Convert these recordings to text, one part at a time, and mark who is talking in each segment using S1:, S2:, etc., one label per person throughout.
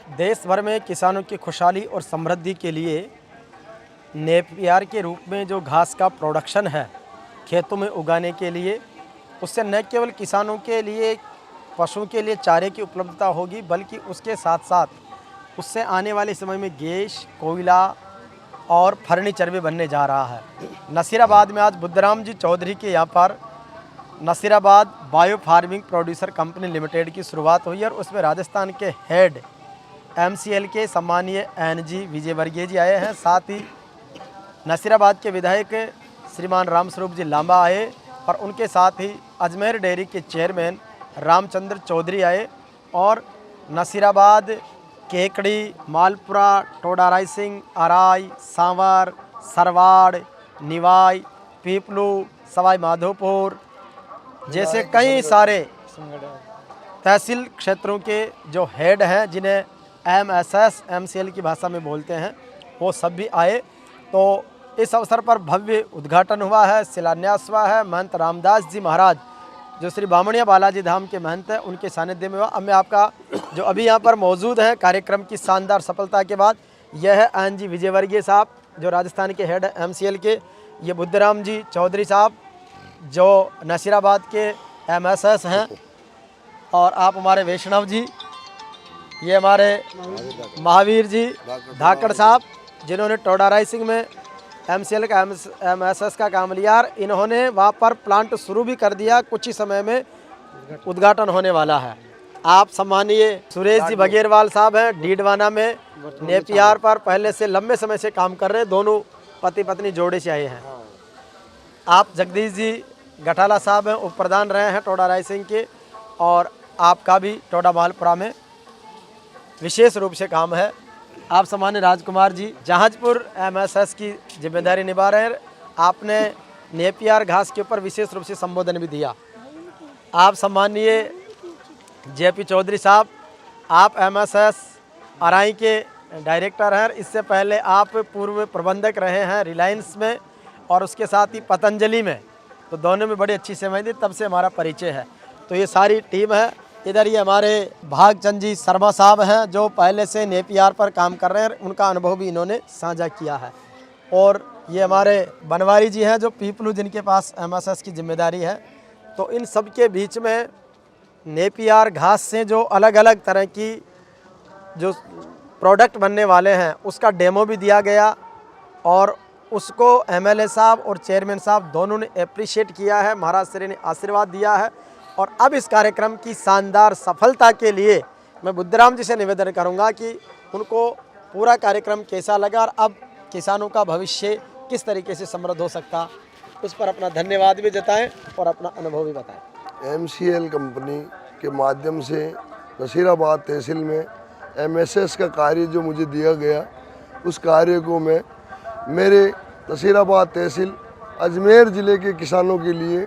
S1: देश भर में किसानों की खुशहाली और समृद्धि के लिए नेपियर के रूप में जो घास का प्रोडक्शन है खेतों में उगाने के लिए, उससे न केवल किसानों के लिए, पशुओं के लिए चारे की उपलब्धता होगी, बल्कि उसके साथ साथ उससे आने वाले समय में गैस, कोयला और फर्नीचर भी बनने जा रहा है। नसीराबाद में आज बुद्धराम जी चौधरी के यहाँ पर Nasirabad bio farming producer company limited की शुरुआत हुई और उसमें राजस्थान के हेड MCL के सम्मानीय NG विजयवर्गीय जी आए हैं। साथ ही नसीराबाद के विधायक श्रीमान रामस्वरूप जी लांबा आए और उनके साथ ही अजमेर डेयरी के चेयरमैन रामचंद्र चौधरी आए और नसीराबाद, केकड़ी, मालपुरा, टोडा रायसिंग, अराई, सांवर, सरवाड़, निवाई, पीपलू, सवाई माधोपुर जैसे कई सारे तहसील क्षेत्रों के जो हेड हैं, जिन्हें MSS MCL की भाषा में बोलते हैं, वो सब भी आए। तो इस अवसर पर भव्य उद्घाटन हुआ है, शिलान्यास हुआ है। महंत रामदास जी महाराज जो श्री बामणिया बालाजी धाम के महंत हैं, उनके सानिध्य में हुआ। अब मैं आपका जो अभी यहाँ पर मौजूद है कार्यक्रम की शानदार सफलता के बाद, यह है NG विजयवर्गीय साहब जो राजस्थान के हेड MCL के, ये बुद्धराम जी चौधरी साहब जो नसीराबाद के MSS हैं, और आप हमारे वैष्णव जी, ये हमारे महावीर जी धाकड़ साहब जिन्होंने टोडा राइसिंग में MCL का MSS का काम लिया। इन्होंने वहाँ पर प्लांट शुरू भी कर दिया, कुछ ही समय में उद्घाटन होने वाला है। आप सम्मानीय सुरेश जी बघेरवाल साहब हैं, डीडवाना में नेपियर पर पहले से लंबे समय से काम कर रहे हैं, दोनों पति पत्नी जोड़े से आए हैं। आप जगदीश जी गठाला साहब हैं, उप प्रधान रहे हैं टोडा राइसिंग के, और आपका भी टोडा मालपुरा में विशेष रूप से काम है। आप सम्मानित राजकुमार जी जहाजपुर MSS की जिम्मेदारी निभा रहे हैं। आपने नेपियर घास के ऊपर विशेष रूप से संबोधन भी दिया। आप सम्मानीय JP चौधरी साहब, आप MSS अराई के डायरेक्टर हैं। इससे पहले आप पूर्व प्रबंधक रहे हैं रिलायंस में और उसके साथ ही पतंजलि में, तो दोनों में बड़ी अच्छी सेवाएं दी, तब से हमारा परिचय है। तो ये सारी टीम है। इधर ये हमारे भागचंद जी शर्मा साहब हैं जो पहले से नेपियर पर काम कर रहे हैं, उनका अनुभव भी इन्होंने साझा किया है। और ये हमारे बनवारी जी हैं जो पीपलू, जिनके पास MSS की जिम्मेदारी है। तो इन सब के बीच में नेपियर घास से जो अलग अलग तरह की जो प्रोडक्ट बनने वाले हैं उसका डेमो भी दिया गया और उसको MLA साहब और चेयरमैन साहब दोनों ने अप्रिशिएट किया है, महाराज श्री ने आशीर्वाद दिया है। और अब इस कार्यक्रम की शानदार सफलता के लिए मैं बुद्धराम जी से निवेदन करूंगा कि उनको पूरा कार्यक्रम कैसा लगा और अब किसानों का भविष्य किस तरीके से समृद्ध हो सकता, उस पर अपना धन्यवाद भी जताएं और अपना अनुभव भी बताएं।
S2: MCL कंपनी के माध्यम से नसीराबाद तहसील में MSS का कार्य जो मुझे दिया गया, उस कार्य को मैं मेरे नसीराबाद तहसील अजमेर ज़िले के किसानों के लिए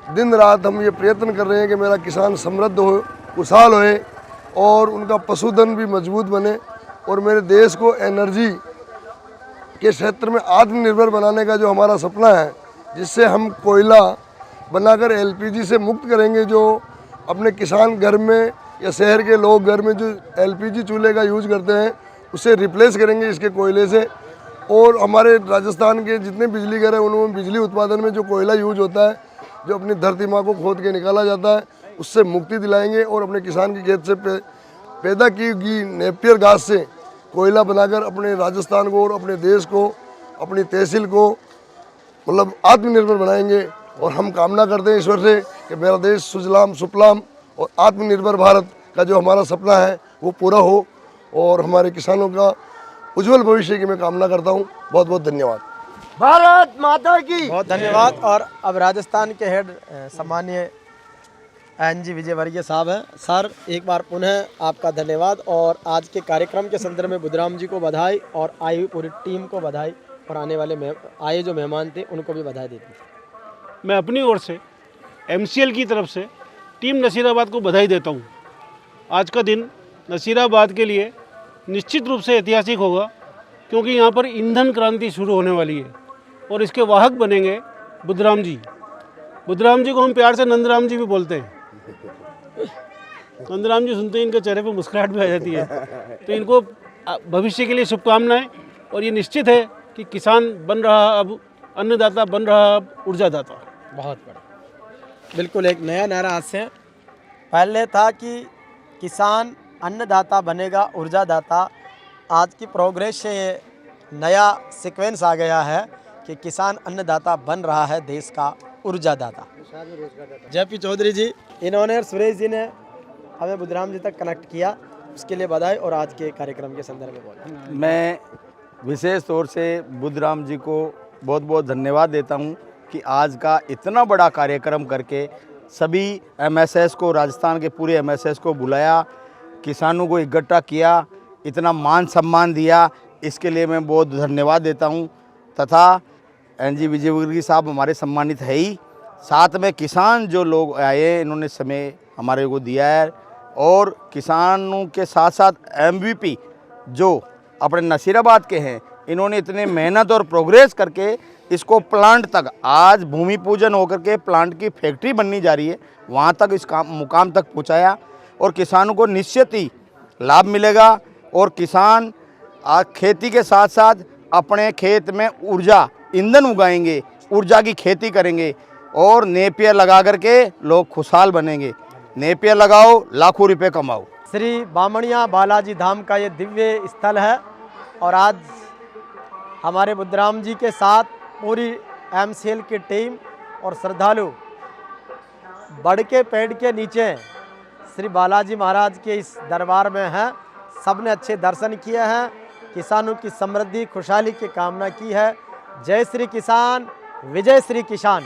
S2: दिन रात हम ये प्रयत्न कर रहे हैं कि मेरा किसान समृद्ध हो, खुशहाल होए और उनका पशुधन भी मजबूत बने और मेरे देश को एनर्जी के क्षेत्र में आत्मनिर्भर बनाने का जो हमारा सपना है, जिससे हम कोयला बनाकर LPG से मुक्त करेंगे। जो अपने किसान घर में या शहर के लोग घर में जो LPG चूल्हे का यूज करते हैं, उसे रिप्लेस करेंगे इसके कोयले से। और हमारे राजस्थान के जितने बिजली घर हैं उनमें बिजली उत्पादन में जो कोयला यूज होता है, जो अपनी धरती माँ को खोद के निकाला जाता है, उससे मुक्ति दिलाएंगे और अपने किसान के खेत से पैदा की गई नेपियर घास से कोयला बनाकर अपने राजस्थान को और अपने देश को, अपनी तहसील को मतलब आत्मनिर्भर बनाएंगे। और हम कामना करते हैं ईश्वर से कि मेरा देश सुजलाम सुफलाम और आत्मनिर्भर भारत का जो हमारा सपना है वो पूरा हो और हमारे किसानों का उज्जवल भविष्य की मैं कामना करता हूँ। बहुत बहुत धन्यवाद।
S1: भारत माता की बहुत धन्यवाद। और अब राजस्थान के हेड सम्मानीय NG विजयवर्गीय साहब हैं। सर, एक बार पुनः आपका धन्यवाद और आज के कार्यक्रम के संदर्भ में बुद्धराम जी को बधाई और आई हुई पूरी टीम को बधाई और आने वाले आए जो मेहमान थे उनको भी बधाई देती हूँ।
S3: मैं अपनी ओर से MCL की तरफ से टीम नसीराबाद को बधाई देता हूँ। आज का दिन नसीराबाद के लिए निश्चित रूप से ऐतिहासिक होगा, क्योंकि यहाँ पर ईंधन क्रांति शुरू होने वाली है और इसके वाहक बनेंगे बुद्धराम जी। बुद्धराम जी को हम प्यार से नंदराम जी भी बोलते हैं। नंदराम जी सुनते ही इनके चेहरे पे मुस्कुराहट भी आ जाती है। तो इनको भविष्य के लिए शुभकामनाएं, और ये निश्चित है कि किसान बन रहा अब अन्नदाता, बन रहा अब ऊर्जादाता।
S1: बहुत बड़ा, बिल्कुल एक नया नारा आज से। पहले था कि किसान अन्नदाता बनेगा ऊर्जादाता, आज की प्रोग्रेस से ये नया सीक्वेंस आ गया है कि किसान अन्नदाता बन रहा है देश का ऊर्जादाता। JP चौधरी जी, इन्होंने और सुरेश जी ने हमें बुधराम जी तक कनेक्ट किया, उसके लिए बधाई। और आज के कार्यक्रम के संदर्भ में बोला,
S4: मैं विशेष तौर से बुधराम जी को बहुत बहुत धन्यवाद देता हूं कि आज का इतना बड़ा कार्यक्रम करके सभी MSS को, राजस्थान के पूरे MSS को बुलाया, किसानों को इकट्ठा किया, इतना मान सम्मान दिया, इसके लिए मैं बहुत धन्यवाद देता हूं। तथा NG विजयवर्गीय साहब हमारे सम्मानित है ही, साथ में किसान जो लोग आए इन्होंने समय हमारे को दिया है, और किसानों के साथ साथ MVP जो अपने नसीराबाद के हैं, इन्होंने इतने मेहनत और प्रोग्रेस करके इसको प्लांट तक, आज भूमि पूजन होकर के प्लांट की फैक्ट्री बननी जा रही है, वहाँ तक इस मुकाम तक पहुँचाया, और किसानों को निश्चित ही लाभ मिलेगा। और किसान आज खेती के साथ साथ अपने खेत में ऊर्जा ईंधन उगाएंगे, ऊर्जा की खेती करेंगे, और नेपियर लगा करके लोग खुशहाल बनेंगे। नेपियर लगाओ, लाखों रुपए कमाओ।
S1: श्री बामणिया बालाजी धाम का ये दिव्य स्थल है, और आज हमारे बुधराम जी के साथ पूरी MCL की टीम और श्रद्धालु बड़ के पेड़ के नीचे श्री बालाजी महाराज के इस दरबार में हैं। सबने अच्छे दर्शन किए हैं, किसानों की समृद्धि खुशहाली की कामना की है। जय श्री किसान, विजय श्री किसान।